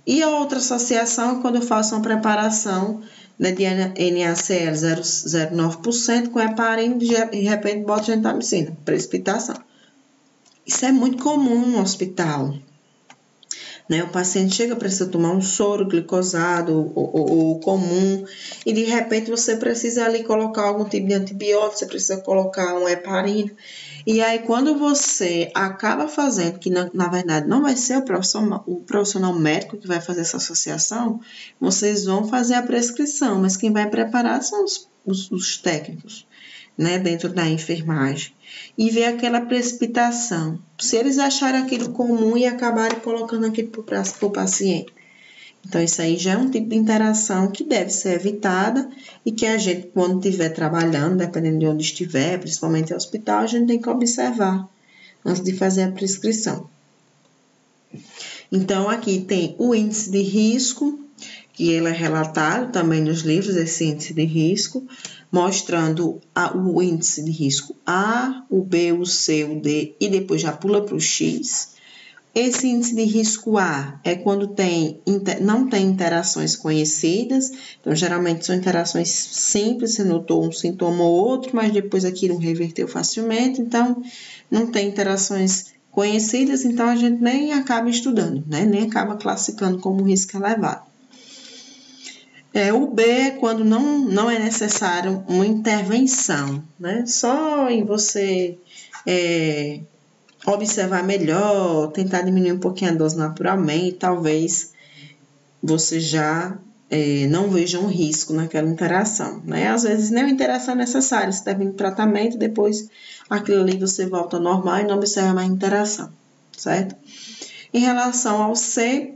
E a outra associação é quando eu faço uma preparação, né, de NaCl 0,09% com heparina e de repente boto gentamicina. Precipitação. Isso é muito comum no hospital. Né? O paciente chega, precisa tomar um soro glicosado ou comum, e de repente você precisa ali colocar algum tipo de antibiótico, você precisa colocar um heparina. E aí, quando você acaba fazendo, que na verdade não vai ser o profissional médico que vai fazer essa associação, vocês vão fazer a prescrição, mas quem vai preparar são os técnicos, né, dentro da enfermagem. E ver aquela precipitação. Se eles acharem aquilo comum e acabarem colocando aquilo para o paciente. Então, isso aí já é um tipo de interação que deve ser evitada e que a gente, quando estiver trabalhando, dependendo de onde estiver, principalmente no hospital, a gente tem que observar antes de fazer a prescrição. Então, aqui tem o índice de risco, que ele é relatado também nos livros, esse índice de risco, mostrando o índice de risco A, o B, o C, o D, e depois já pula para o X. Esse índice de risco A é quando não tem interações conhecidas, então geralmente são interações simples, você notou um sintoma ou outro, mas depois aquilo reverteu facilmente, então não tem interações conhecidas, então a gente nem acaba estudando, né? Nem acaba classificando como risco elevado. O B é quando não é necessário uma intervenção, né? Só em você observar melhor, tentar diminuir um pouquinho a dose naturalmente, talvez você já não veja um risco naquela interação, né? Às vezes nem uma interação é necessária, você termina o tratamento, depois aquilo ali você volta ao normal e não observa mais interação, certo? Em relação ao C,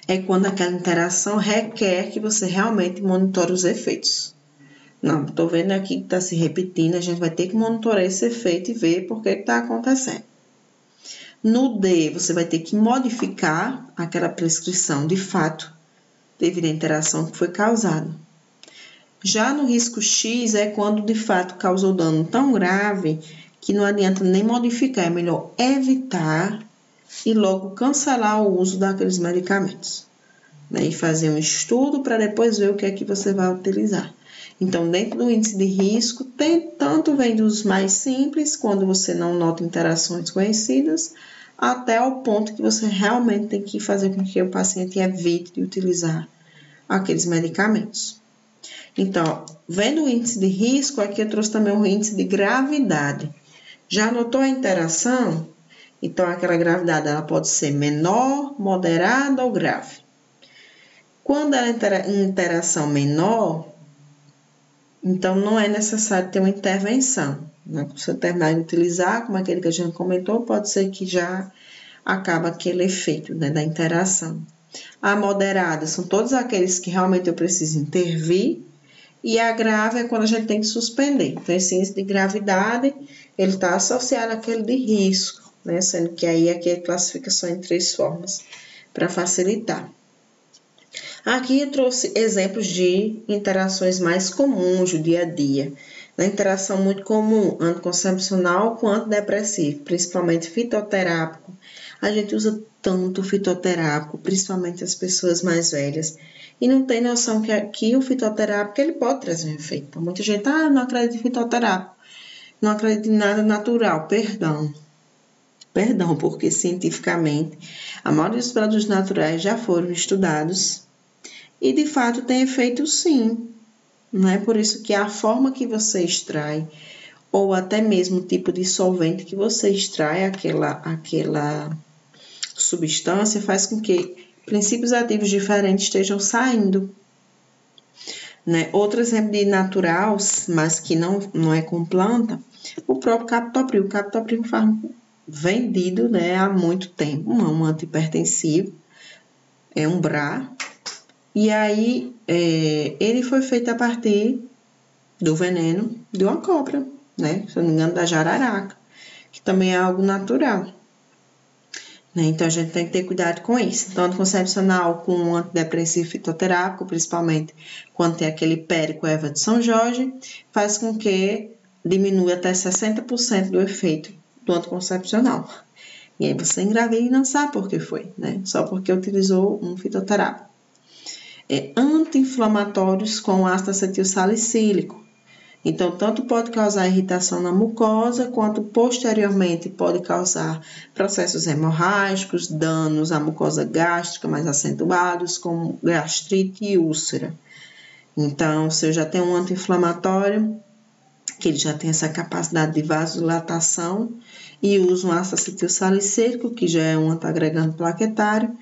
é quando aquela interação requer que você realmente monitore os efeitos. Não, estou vendo aqui que está se repetindo, a gente vai ter que monitorar esse efeito e ver por que está acontecendo. No D, você vai ter que modificar aquela prescrição de fato, devido à interação que foi causada. Já no risco X, é quando de fato causou dano tão grave que não adianta nem modificar, é melhor evitar e logo cancelar o uso daqueles medicamentos, né? E fazer um estudo para depois ver o que é que você vai utilizar. Então, dentro do índice de risco, vem dos mais simples, quando você não nota interações conhecidas, até ao ponto que você realmente tem que fazer com que o paciente evite de utilizar aqueles medicamentos. Então, vendo o índice de risco, aqui eu trouxe também o índice de gravidade. Já notou a interação? Então, aquela gravidade ela pode ser menor, moderada ou grave. Quando ela é interação menor, então não é necessário ter uma intervenção. né? Quando você terminar de utilizar, como aquele que a gente comentou, pode ser que já acaba aquele efeito, né, da interação. A moderada são todos aqueles que realmente eu preciso intervir, e a grave é quando a gente tem que suspender. Então, esse índice de gravidade, ele está associado àquele de risco, né? Sendo que aí aqui a classificação em 3 formas, para facilitar. Aqui eu trouxe exemplos de interações mais comuns do dia a dia. Na interação muito comum, anticoncepcional com antidepressivo, principalmente fitoterápico. A gente usa tanto fitoterápico, principalmente as pessoas mais velhas, e não tem noção que aqui o fitoterápico ele pode trazer um efeito. Então, muita gente, não acredita em fitoterápico, não acredita em nada natural. Perdão, porque cientificamente a maioria dos produtos naturais já foram estudados e de fato tem efeito sim. Não é por isso que a forma que você extrai, ou até mesmo o tipo de solvente que você extrai aquela substância, faz com que princípios ativos diferentes estejam saindo. Né? Outro exemplo de natural, mas que não é com planta, o próprio captopril. O captopril é um fármaco vendido, né, há muito tempo, um antihipertensivo, é um BRA, e aí ele foi feito a partir do veneno de uma cobra, né, se eu não me engano, da jararaca, que também é algo natural. Né? Então, a gente tem que ter cuidado com isso. Então, anticoncepcional com antidepressivo fitoterápico, principalmente quando tem aquele périco Eva de São Jorge, faz com que diminua até 60% do efeito do anticoncepcional. E aí você engravida e não sabe por que foi, né? Só porque utilizou um fitoterápico. Anti-inflamatórios com ácido acetilsalicílico. Então, tanto pode causar irritação na mucosa, quanto posteriormente pode causar processos hemorrágicos, danos à mucosa gástrica mais acentuados, como gastrite e úlcera. Então, se eu já tenho um anti-inflamatório, que ele já tem essa capacidade de vasodilatação, e uso um ácido acetilsalicílico, que já é um antiagregante plaquetário,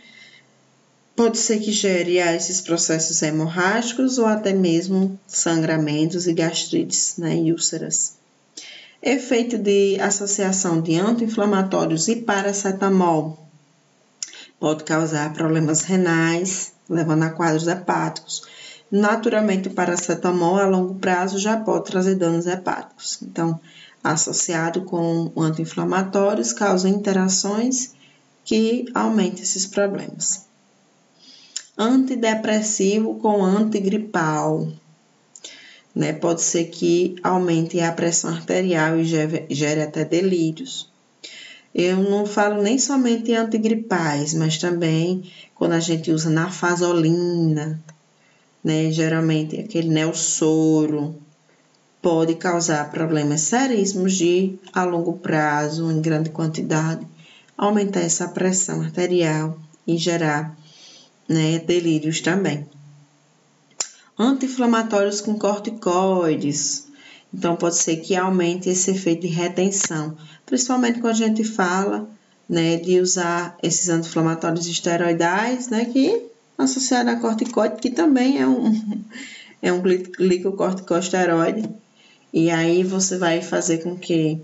pode ser que gere esses processos hemorrágicos ou até mesmo sangramentos e gastrites, né, e úlceras. Efeito de associação de anti-inflamatórios e paracetamol pode causar problemas renais, levando a quadros hepáticos. Naturalmente, o paracetamol a longo prazo já pode trazer danos hepáticos. Então, associado com anti-inflamatórios, causa interações que aumentam esses problemas. Antidepressivo com antigripal, né? Pode ser que aumente a pressão arterial e gere até delírios. Eu não falo nem somente em antigripais, mas também quando a gente usa nafasolina, né? Geralmente aquele neosoro, pode causar problemas seríssimos a longo prazo, em grande quantidade, aumentar essa pressão arterial e gerar, né, delírios também. Anti-inflamatórios com corticoides. Então, pode ser que aumente esse efeito de retenção, principalmente quando a gente fala, né, de usar esses anti-inflamatórios esteroidais, né, que associado a corticoide, que também é um glicocorticosteroide, e aí você vai fazer com que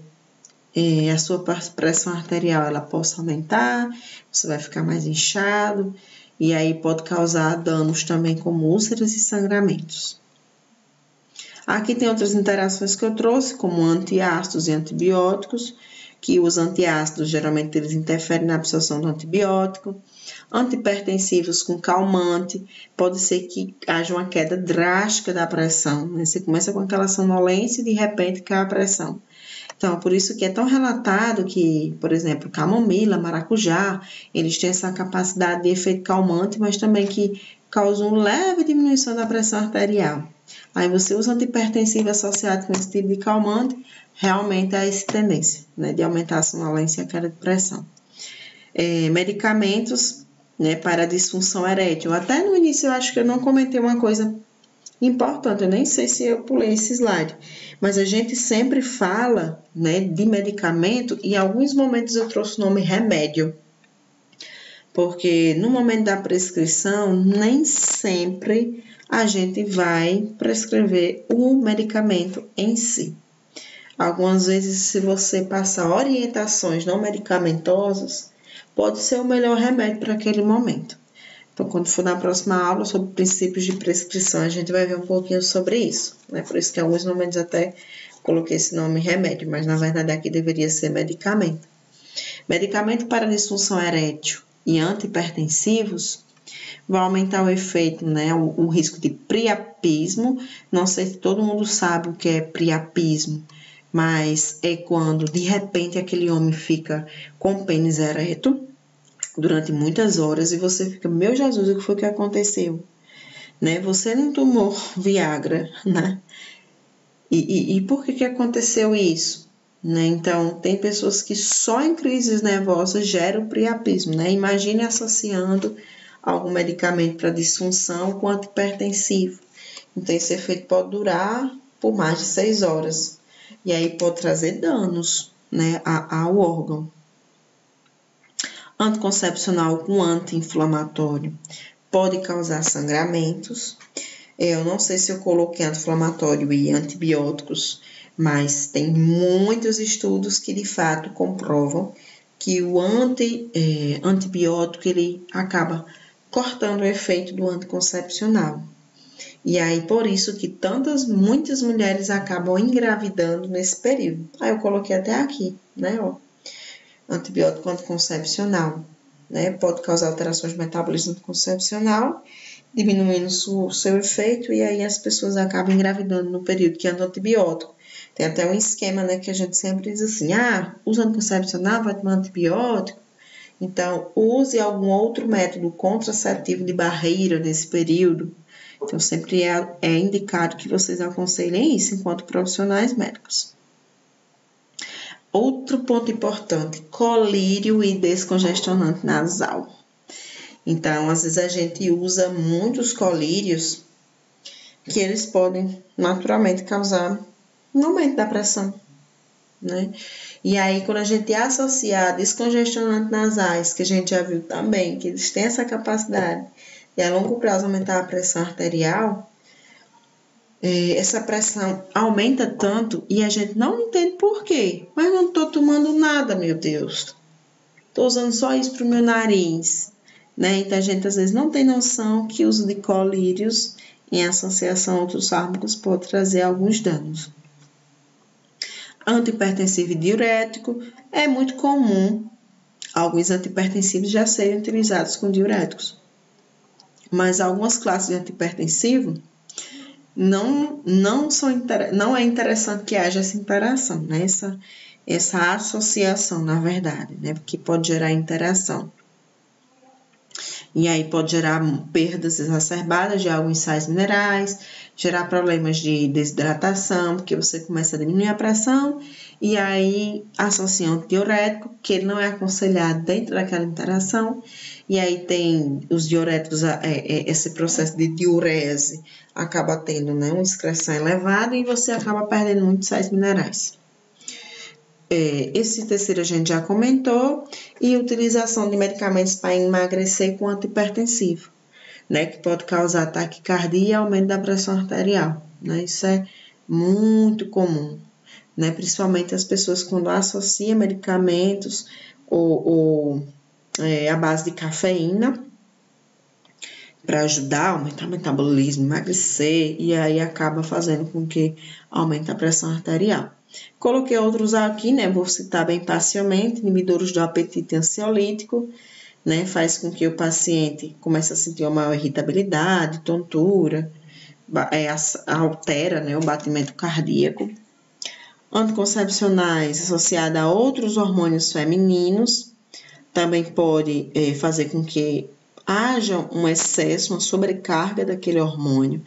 a sua pressão arterial ela possa aumentar, você vai ficar mais inchado, e aí pode causar danos também como úlceras e sangramentos. Aqui tem outras interações que eu trouxe, como antiácidos e antibióticos, que os antiácidos geralmente eles interferem na absorção do antibiótico. Antihipertensivos com calmante, pode ser que haja uma queda drástica da pressão, né? Você começa com aquela sonolência e de repente cai a pressão. Então, por isso que é tão relatado que, por exemplo, camomila, maracujá, eles têm essa capacidade de efeito calmante, mas também que causam uma leve diminuição da pressão arterial. Aí você usa antihipertensivo associado com esse tipo de calmante, realmente há essa tendência, né, de aumentar a sonolência e a queda de pressão. Medicamentos, né, para disfunção erétil. Até no início eu acho que eu não comentei uma coisa importante, eu nem sei se eu pulei esse slide, mas a gente sempre fala, né, de medicamento e em alguns momentos eu trouxe o nome remédio, porque no momento da prescrição nem sempre a gente vai prescrever o medicamento em si. Algumas vezes, se você passar orientações não medicamentosas, pode ser o melhor remédio para aquele momento. Então, quando for na próxima aula sobre princípios de prescrição, a gente vai ver um pouquinho sobre isso, né? Por isso que em alguns momentos até coloquei esse nome remédio, mas na verdade aqui deveria ser medicamento. Medicamento para disfunção erétil e antihipertensivos vai aumentar o efeito, né? O risco de priapismo. Não sei se todo mundo sabe o que é priapismo, mas é quando de repente aquele homem fica com o pênis ereto durante muitas horas e você fica, meu Jesus, o que foi que aconteceu? Né? Você não tomou Viagra, né? E por que aconteceu isso? Né? Então, tem pessoas que só em crises nervosas geram priapismo, né? Imagine associando algum medicamento para disfunção com antihipertensivo. Então, esse efeito pode durar por mais de 6 horas. E aí pode trazer danos, né, ao órgão. Anticoncepcional com anti-inflamatório pode causar sangramentos. Eu não sei se eu coloquei anti-inflamatório e antibióticos, mas tem muitos estudos que de fato comprovam que o antibiótico ele acaba cortando o efeito do anticoncepcional. E aí, por isso que muitas mulheres acabam engravidando nesse período. Aí eu coloquei até aqui, né, ó. Antibiótico anticoncepcional, né? Pode causar alterações no metabolismo anticoncepcional, diminuindo o seu efeito, e aí as pessoas acabam engravidando no período que anda antibiótico. Tem até um esquema, né, que a gente sempre diz assim, usa anticoncepcional, vai tomar antibiótico. Então, use algum outro método contraceptivo de barreira nesse período. Então, sempre é indicado que vocês aconselhem isso enquanto profissionais médicos. Outro ponto importante, colírio e descongestionante nasal. Então, às vezes a gente usa muitos colírios que eles podem naturalmente causar um aumento da pressão, né? E aí, quando a gente associa descongestionantes nasais, que a gente já viu também, que eles têm essa capacidade de a longo prazo aumentar a pressão arterial, essa pressão aumenta tanto e a gente não entende por quê. Mas não estou tomando nada, meu Deus. Estou usando só isso para o meu nariz, né? Então, a gente às vezes não tem noção que o uso de colírios em associação a outros fármacos pode trazer alguns danos. Antihipertensivo e diurético, é muito comum alguns antihipertensivos já serem utilizados com diuréticos. Mas algumas classes de antihipertensivo não é interessante que haja essa interação, né? Essa associação, na verdade, né? Porque pode gerar interação. E aí pode gerar perdas exacerbadas de alguns sais minerais, gerar problemas de desidratação, porque você começa a diminuir a pressão, e aí associa um diurético, que ele não é aconselhado dentro daquela interação, e aí tem os diuréticos, esse processo de diurese acaba tendo, né, uma excreção elevada e você acaba perdendo muitos sais minerais. Esse terceiro a gente já comentou, e utilização de medicamentos para emagrecer com antihipertensivo, né, que pode causar taquicardia e aumento da pressão arterial, né, isso é muito comum, né, principalmente as pessoas quando associam medicamentos à base de cafeína para ajudar a aumentar o metabolismo, emagrecer, e aí acaba fazendo com que aumente a pressão arterial. Coloquei outros aqui, né? Vou citar bem parcialmente, inibidores do apetite ansiolítico, né? Faz com que o paciente comece a sentir uma maior irritabilidade, tontura, altera, né, o batimento cardíaco. Anticoncepcionais associados a outros hormônios femininos, também pode fazer com que haja um excesso, uma sobrecarga daquele hormônio.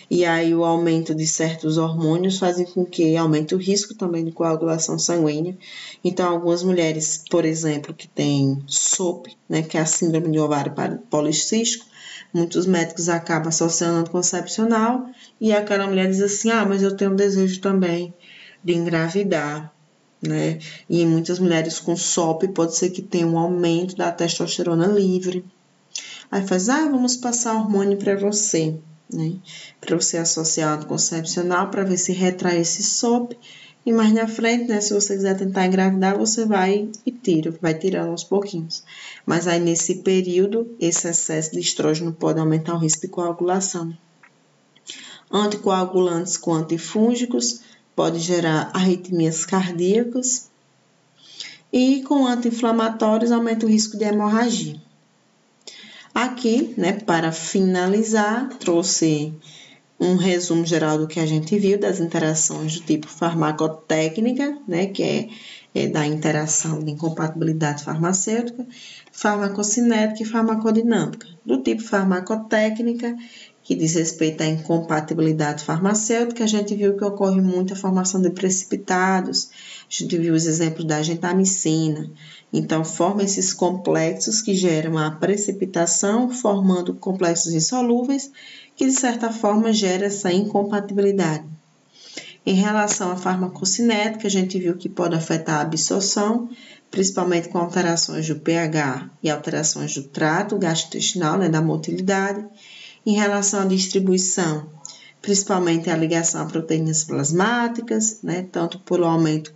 E aí o aumento de certos hormônios fazem com que aumente o risco também de coagulação sanguínea. Então, algumas mulheres, por exemplo, que têm SOP, né, que é a síndrome de ovário policístico, muitos médicos acabam associando anticoncepcional e aquela mulher diz assim, mas eu tenho desejo também de engravidar, né? E em muitas mulheres com SOP pode ser que tenha um aumento da testosterona livre. Aí faz, vamos passar hormônio para você, né? Para você associar anticoncepcional para ver se retrai esse SOP E mais na frente, né, se você quiser tentar engravidar, você vai e tira, vai tirando aos pouquinhos. Mas aí, nesse período, esse excesso de estrógeno pode aumentar o risco de coagulação. Anticoagulantes com antifúngicos pode gerar arritmias cardíacas. E com anti-inflamatórios aumenta o risco de hemorragia. Aqui, né, para finalizar, trouxe um resumo geral do que a gente viu das interações do tipo farmacotécnica, né, que é da interação de incompatibilidade farmacêutica, farmacocinética e farmacodinâmica. Do tipo farmacotécnica, que diz respeito à incompatibilidade farmacêutica, a gente viu que ocorre muita formação de precipitados, a gente viu os exemplos da gentamicina. Então, forma esses complexos que geram a precipitação, formando complexos insolúveis, que de certa forma gera essa incompatibilidade. Em relação à farmacocinética, a gente viu que pode afetar a absorção, principalmente com alterações do pH e alterações do trato gastrointestinal, né, da motilidade. Em relação à distribuição, principalmente a ligação a proteínas plasmáticas, né, tanto pelo aumento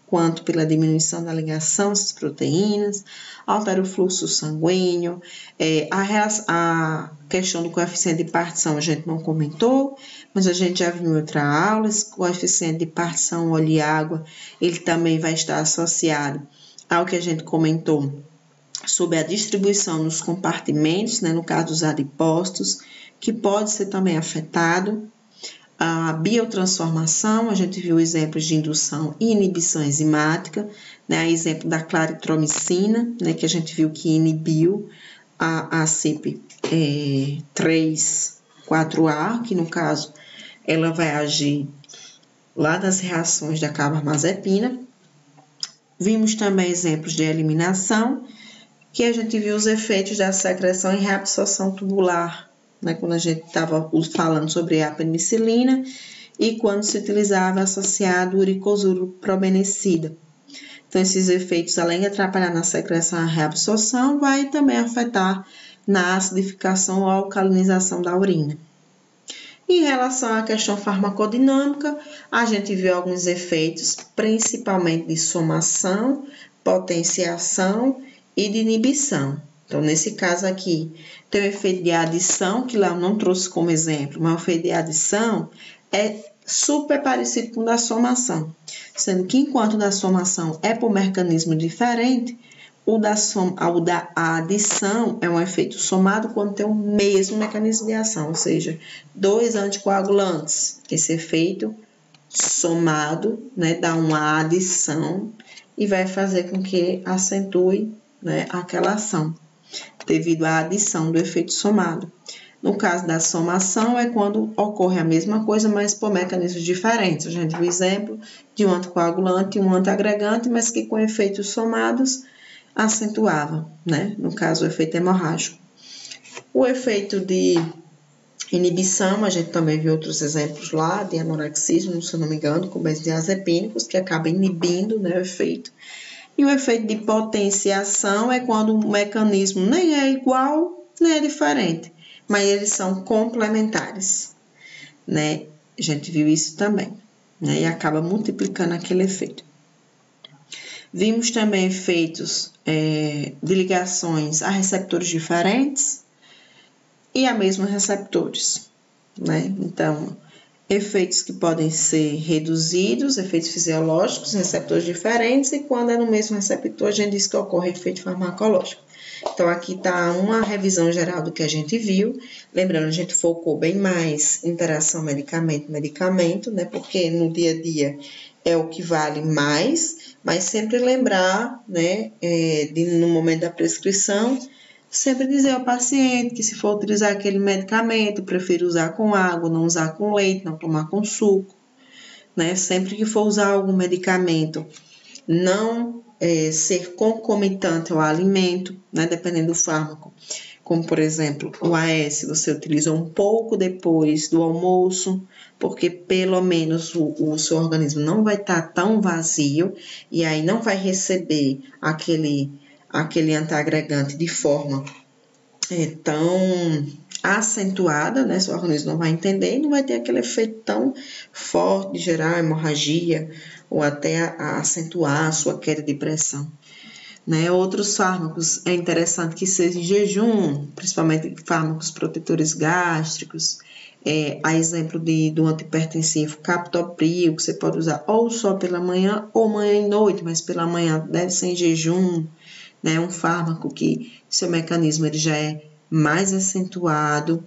quanto pela diminuição da ligação às proteínas, altera o fluxo sanguíneo, a questão do coeficiente de partição a gente não comentou, mas a gente já viu em outra aula, esse coeficiente de partição óleo e água, ele também vai estar associado ao que a gente comentou sobre a distribuição nos compartimentos, né, no caso dos adipócitos, que pode ser também afetado. A biotransformação, a gente viu exemplos de indução e inibição enzimática, né, exemplo da claritromicina, né, que a gente viu que inibiu a CYP3A4, que no caso ela vai agir lá das reações da carbamazepina. Vimos também exemplos de eliminação, que a gente viu os efeitos da secreção e reabsorção tubular, né, quando a gente estava falando sobre a penicilina e quando se utilizava associado uricosuro probenecida. Então, esses efeitos, além de atrapalhar na secreção e reabsorção, vai também afetar na acidificação ou alcalinização da urina. Em relação à questão farmacodinâmica, a gente viu alguns efeitos, principalmente de somação, potenciação e de inibição. Então, nesse caso aqui, tem o efeito de adição, que lá eu não trouxe como exemplo, mas o efeito de adição é super parecido com o da somação, sendo que enquanto o da somação é por mecanismo diferente, o da adição é um efeito somado quando tem o mesmo mecanismo de ação, ou seja, dois anticoagulantes. Esse efeito somado, né, dá uma adição e vai fazer com que acentue, né, aquela ação, devido à adição do efeito somado. No caso da somação, é quando ocorre a mesma coisa, mas por mecanismos diferentes. A gente viu o exemplo de um anticoagulante e um antiagregante, mas que com efeitos somados acentuava, né? No caso, o efeito hemorrágico. O efeito de inibição, a gente também viu outros exemplos lá, de anoraxismo, se eu não me engano, com benzodiazepínicos, que acaba inibindo, né, o efeito. E o efeito de potenciação é quando o mecanismo nem é igual, nem é diferente, mas eles são complementares, né? A gente viu isso também, né? E acaba multiplicando aquele efeito. Vimos também efeitos de ligações a receptores diferentes e a mesmos receptores, né? Então, efeitos que podem ser reduzidos, efeitos fisiológicos, receptores diferentes, e quando é no mesmo receptor, a gente diz que ocorre efeito farmacológico. Então, aqui está uma revisão geral do que a gente viu. Lembrando, a gente focou bem mais interação medicamento-medicamento, né? Porque no dia a dia é o que vale mais, mas sempre lembrar, né, no momento da prescrição, sempre dizer ao paciente que se for utilizar aquele medicamento, prefiro usar com água, não usar com leite, não tomar com suco, né? Sempre que for usar algum medicamento, não ser concomitante ao alimento, né? Dependendo do fármaco. Como, por exemplo, o AS, você utiliza um pouco depois do almoço, porque pelo menos o seu organismo não vai estar tão vazio e aí não vai receber aquele antiagregante de forma tão acentuada, né? Seu organismo não vai entender e não vai ter aquele efeito tão forte de gerar hemorragia ou até acentuar a sua queda de pressão. Né? Outros fármacos é interessante que seja em jejum, principalmente fármacos protetores gástricos, a exemplo do antihipertensivo captopril, que você pode usar ou só pela manhã ou manhã e noite, mas pela manhã deve ser em jejum, né? Um fármaco que seu mecanismo ele já é mais acentuado,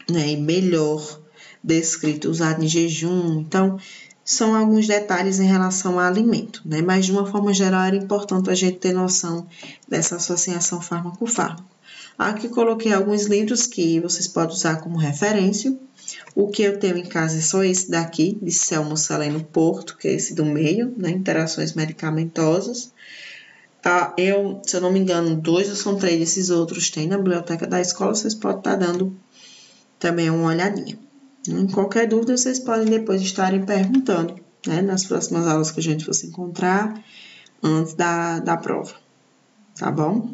né? E melhor descrito, usado em jejum. Então, são alguns detalhes em relação ao alimento, né? Mas de uma forma geral era importante a gente ter noção dessa associação fármaco-fármaco. Aqui coloquei alguns livros que vocês podem usar como referência. O que eu tenho em casa é só esse daqui, de Selmo Saleno Porto, que é esse do meio, né? Interações medicamentosas. Se eu não me engano, 2 ou são 3 desses outros tem na biblioteca da escola, vocês podem estar dando também uma olhadinha. Em qualquer dúvida, vocês podem depois estarem perguntando, né? Nas próximas aulas que a gente fosse encontrar antes da prova, tá bom?